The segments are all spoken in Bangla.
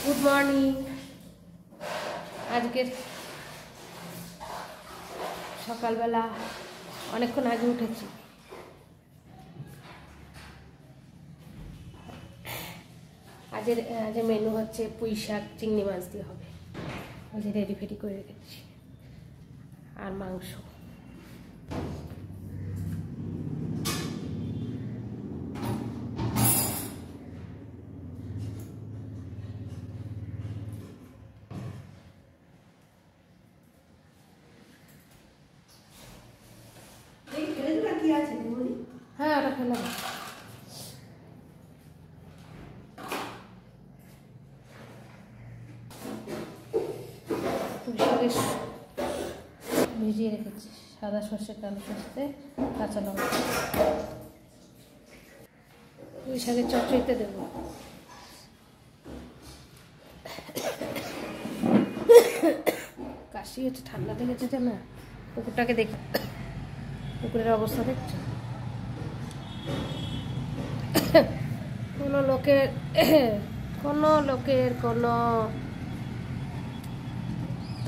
Good morning. আজকে সকালবেলা অনেকক্ষণ আগে উঠেছি। আজের মেনু হচ্ছে পুঁই শাক চিংড়ি মাছ দিয়ে হবে। আজকে রেডি ফেডি করে রেখেছি, আর মাংস। হ্যাঁ, ওটা ফেলে ভিজিয়ে রেখেছি। সাদা সর্ষে, কালো সর্ষে, কাঁচা লঙ্কা। পুঁই শাকের চচ্চড়িতে দেবো। কাশি হচ্ছে, ঠান্ডা লেগেছে যে না। পুকুরটাকে দেখি, পুকুরের অবস্থা দেখছো? কোনো লোকের কোনো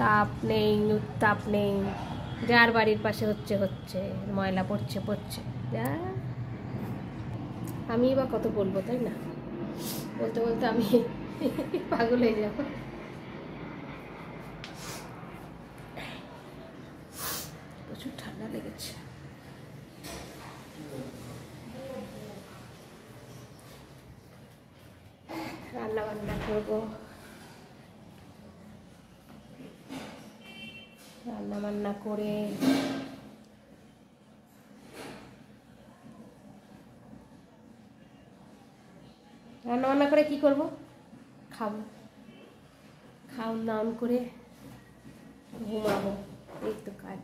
তাপ নেই, উত্তাপ নেই। যার বাড়ির পাশে হচ্ছে, ময়লা পড়ছে। যা, আমি বা কত বলবো, তাই না? বলতে বলতে আমি পাগল হয়ে যাব। প্রচুর ঠান্ডা লেগেছে। রান্না বান্না করবো। রান্না বান্না করে কি করবো? খাবো, খাওন দাওন করে ঘুমাবো। এই তো কাজ।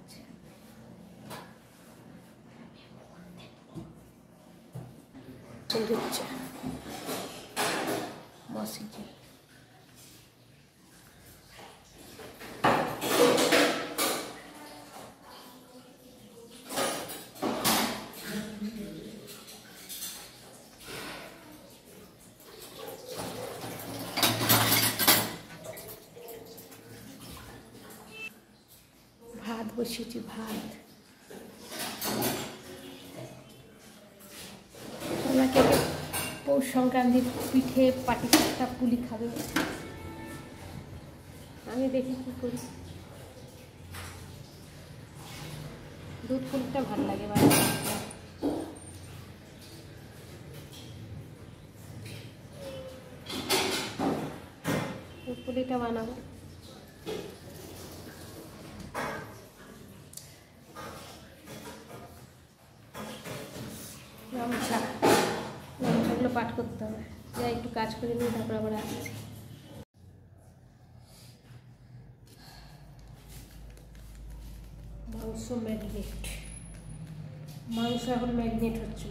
মসিজি ভাত বসিয়েছি। ভাত ওনাকে পৌষ সংক্রান্তির পিঠে, পাটিসাপটা, পুলি খাবে। আমি দেখি কি করি। দুধ পুলিটা ভালো লাগে। দুধ পুলিটা বানাবো। গামছাগুলো পাঠ করতে হবে। যা একটু কাজ করে নিই, তারপর আবার আসছি। মাংস এখন ম্যারিনেট হচ্ছে।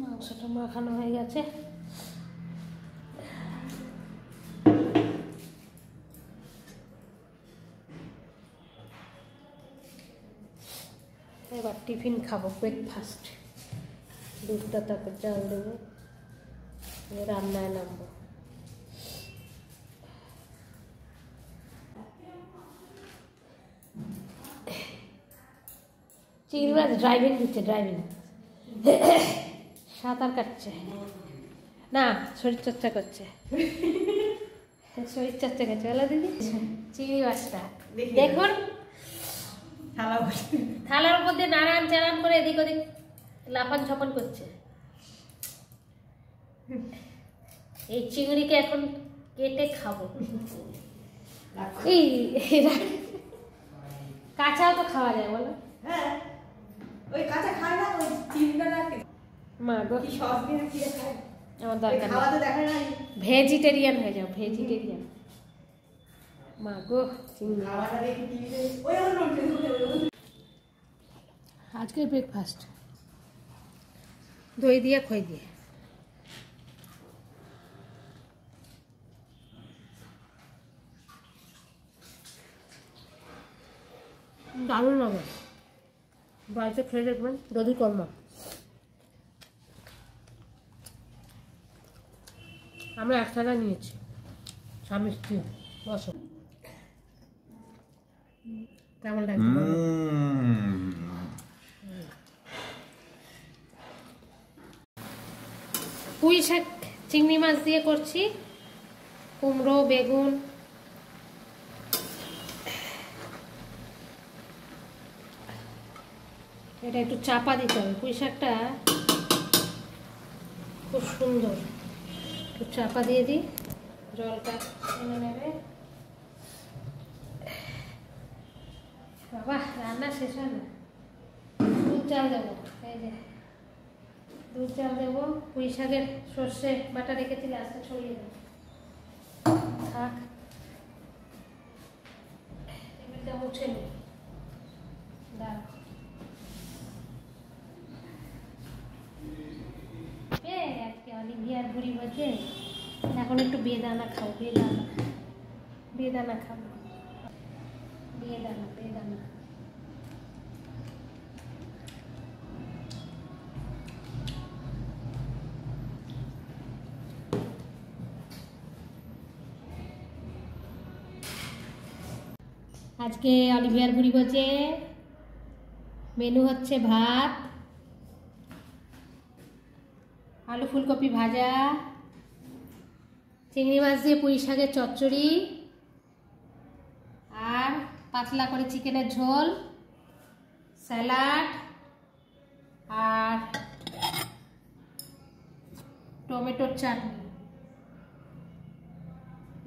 মাংসটা মাখানো হয়ে গেছে। এবার টিফিন খাবো, ব্রেকফাস্ট। দুধটা তারপর জাল দেবো, রান্নায় নামবো। চিংড়ি মাছ ড্রাইভিং দিচ্ছে, ড্রাইভিং সাঁতার কাটছে না, শরীরচর্চা করছে, শরীরচর্চা করছে। বলো দিদি, চিংড়ি মাছটা দেখুন থালার মধ্যে নাড়ান চাড়ান করে এদিক ওদিক লাফান ঝাপান করছে। এই চিংড়িকে এখন কেটে খাবো। এই কাঁচাও তো খাওয়া যায়, বলো? হ্যাঁ, ওই কাঁচা খায় না, ওই চিংড়িটা রাখে। মা গো, কি সস দিয়ে কি খায়? আমার দরকার খাওয়া তো দেখা নাই। ভেজিটেরিয়ান হয়ে যাও, ভেজিটেরিয়ান। মা গো, চিংড়ি। খাওয়াটা দেখে টিভিতে ওই আমার নোট করে আজকের ব্রেকফাস্ট দই দিয়ে খই দিয়ে। দারুণ লাগে, বাড়িতে খেয়ে দেখবেন, দধি কর্মা। আমরা এক থালা নিয়েছি, স্বামী স্ত্রী। বসো, কেমন লাগছে? পুঁই শাক চিংড়ি মাছ দিয়ে করছি, কুমড়ো বেগুন। এটা একটু চাপা দিতে হবে, পুঁই শাকটা খুব সুন্দর। একটু চাপা দিয়ে দিই, জলটা টেনে নেবে। বাবা, রান্না শেষ হয় না। দুধ চাল দেবো, এই যে দুধ চাল দেবো। পুঁই শাকের সর্ষে বাটা রেখেছিলে, আস্তে ছড়িয়ে দেবো। থাক, টেবিলটা মুছে নি, দাঁড়া। আজকে অলিভিয়ার ভুড়ি হচ্ছে, এখন একটু বেদানা খাও, বেদানা বেদানা খাবো, বেদানা বেদানা। আজকে অলিভিয়ার ভুড়ি হচ্ছে, মেনু হচ্ছে ভাত, আলু ফুলকপি ভাজা, চিংড়ি মাছ দিয়ে পুঁই শাকের চচ্চড়ি, আর পাতলা করে চিকেনের ঝোল, স্যালাড, আর টমেটোর চাটনি।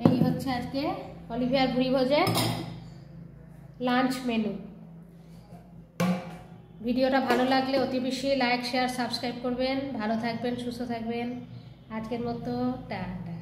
এই হচ্ছে আজকে অলিভিয়ার ভুড়ি ভোজে লাঞ্চ মেনু। ভিডিওটা ভালো লাগলে অতি বেশি লাইক শেয়ার সাবস্ক্রাইব করবেন। ভালো থাকবেন, সুস্থ থাকবেন। আজকের মতো টাটা।